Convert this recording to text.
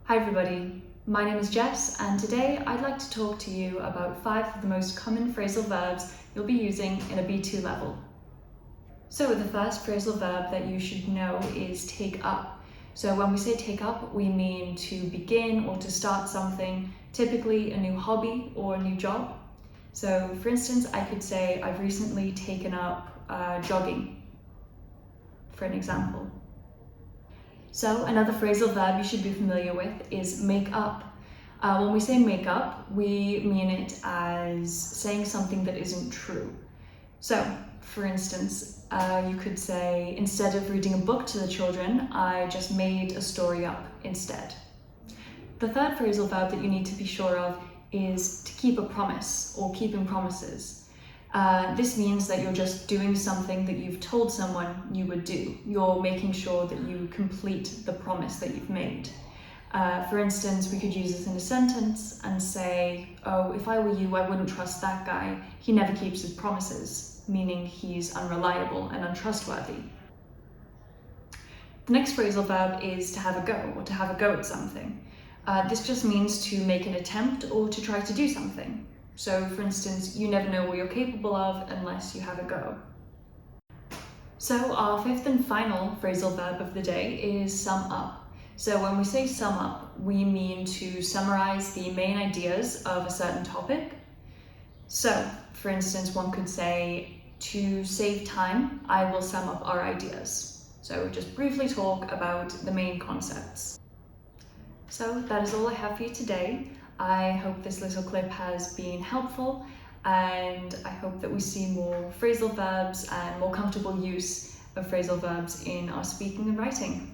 Hi everybody, my name is Jess and today I'd like to talk to you about 5 of the most common phrasal verbs you'll be using in a B2 level. So the first phrasal verb that you should know is take up. So when we say take up, we mean to begin or to start something, typically a new hobby or a new job. So for instance, I could say I've recently taken up jogging, for an example. So another phrasal verb you should be familiar with is make up. When we say make up, we mean it as saying something that isn't true. So, for instance, you could say, instead of reading a book to the children, I just made a story up instead. The third phrasal verb that you need to be sure of is to keep a promise or keeping promises. This means that you're just doing something that you've told someone you would do. You're making sure that you complete the promise that you've made. For instance, we could use this in a sentence and say, oh, if I were you, I wouldn't trust that guy. He never keeps his promises, meaning he's unreliable and untrustworthy. The next phrasal verb is to have a go or to have a go at something. This just means to make an attempt or to try to do something. So, for instance, you never know what you're capable of unless you have a go. So our fifth and final phrasal verb of the day is sum up. So when we say sum up, we mean to summarize the main ideas of a certain topic. So, for instance, one could say, to save time, I will sum up our ideas. So just briefly talk about the main concepts. So that is all I have for you today. I hope this little clip has been helpful, and I hope that we see more phrasal verbs and more comfortable use of phrasal verbs in our speaking and writing.